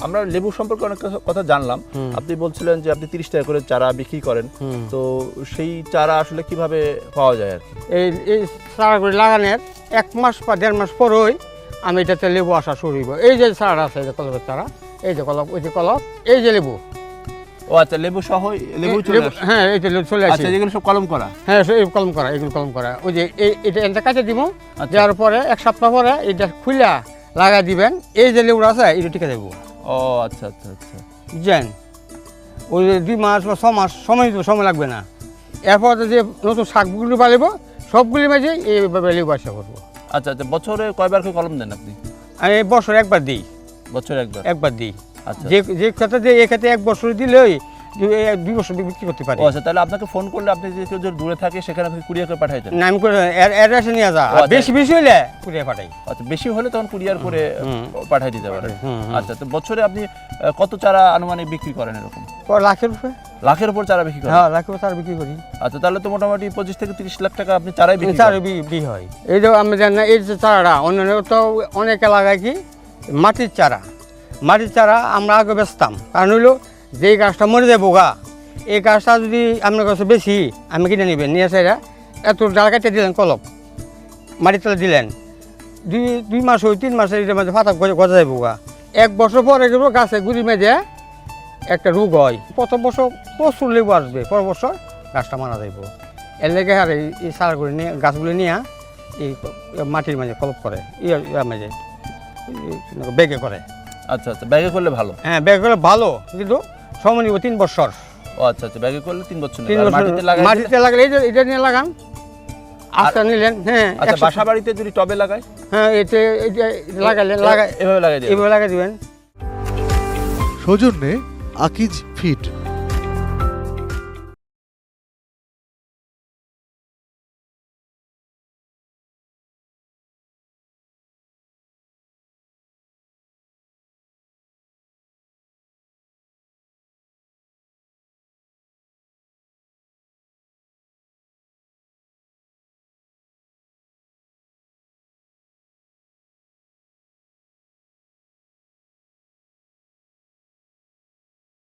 আমরা লেবু সম্পর্কে অনেক কথা জানলাম। আপনি বলছিলেন যে আপনি 30 টাকা করে চারা বিক্রি করেন, তো সেই চারা আসলে কিভাবে পাওয়া যায় আর কি? এই চারাগুলি লাগানোর 1 মাস বা 1.5 মাস পরই আমি এটাতে লেবু আসা শুরু হইব। এই যে চারা আছে, এই যে কলমের চারা, এই যে কলম, ওই যে কলম, এই যে লেবু। ও আচ্ছা, লেবু সহ লেবু চলে আসে? হ্যাঁ, এই যে চলে আসে। আচ্ছা, যেগুলো সব কলম করা? হ্যাঁ, এই কলম করা, এগুলো কলম করা। ওই যে এটা কাটে দিব, দেওয়ার পরে 1 সপ্তাহ পরে এটা খুলে লাগা দিবেন। এই যে লেবুটা আছে এটা টিকে দেবো। ও আচ্ছা আচ্ছা আচ্ছা, বুঝছেন? ওই 2 মাস বা 6 মাস সময় লাগবে না। এরপর যে নতুন শাকগুলো পালিব সবগুলি মাঝে এইভাবে লেবু আসা করবো। আচ্ছা আচ্ছা, বছরে কয়বার করে কলম দেন আপনি? আমি বছরে একবার দিই। বছরে একবার দিই। আচ্ছা, যে ক্ষেত্রে যে এই ক্ষেত্রে 1 বছর দিলেই 2 বছর বিক্রি করতে পারি। ও আচ্ছা, তাহলে আপনাকে ফোন করলে আপনি যে কেউ যদি দূরে থাকে সেখানে আপনি কুরিয়ার করে পাঠাইতেন? না, আমি অ্যাড্রেসে নিয়ে যা, বেশি হলে কুরিয়ার পাঠাই। আচ্ছা, বেশি হলে তখন কুরিয়ার করে পাঠাই দিতে পারেন। আচ্ছা, তো বছরে আপনি কত চারা আনুমানিক বিক্রি করেন এরকম? লাখের উপরে। লাখের উপর চারা বিক্রি করেন? হ্যাঁ, লাখের উপর চারা বিক্রি করি। আচ্ছা, তাহলে তো মোটামুটি 25 থেকে 30 লাখ টাকা আপনি চারাই বিক্রি চারা বিক্রি হয়। এই যে আমি জানি না, এই যে চারাটা অন্যান্য তো অনেকে লাগায় কি মাটির চারা। মাটির চারা আমরা আগে বেচতাম, কারণ হইলো যেই গাছটা মরে যায় বোগা, এই গাছটা যদি আপনার কাছে বেশি আমি কিনে নেবেন, নিয়ে এসে এত ডাল কাটিয়ে দিলেন, কলম মাটির তলে দিলেন, 2 মাস ওই 3 মাসের এটার মধ্যে ফাটা গজা যায় বোগা। 1 বছর পরে গেলো গাছে গুড়ি মেঝে একটা রোগ হয়। প্রথম বছর প্রচুর লেবু আসবে, পরের বছর গাছটা মারা যাইব। এর লেগে আর এই সারগুলি নিয়ে গাছগুলি নিয়ে এই মাটির মাঝে কলপ করে, মাঝে ব্যাগে করে। আচ্ছা আচ্ছা, ব্যাগে করলে ভালো? হ্যাঁ, ব্যাগে করলে ভালো, কিন্তু সময় নিব 3 বছর। ও আচ্ছা আচ্ছা, ব্যাগে করলে 3 বছর। মাটিতে লাগালে এটা নিয়ে লাগান, আস্তে নিলেন। হ্যাঁ, আচ্ছা, বাসা বাড়িতে যদি টবে লাগাই? হ্যাঁ, এটা লাগালে এভাবে লাগাই দিবেন। এভাবে লাগাই দিবেন। সৌজন্যে আকিজ ফিড।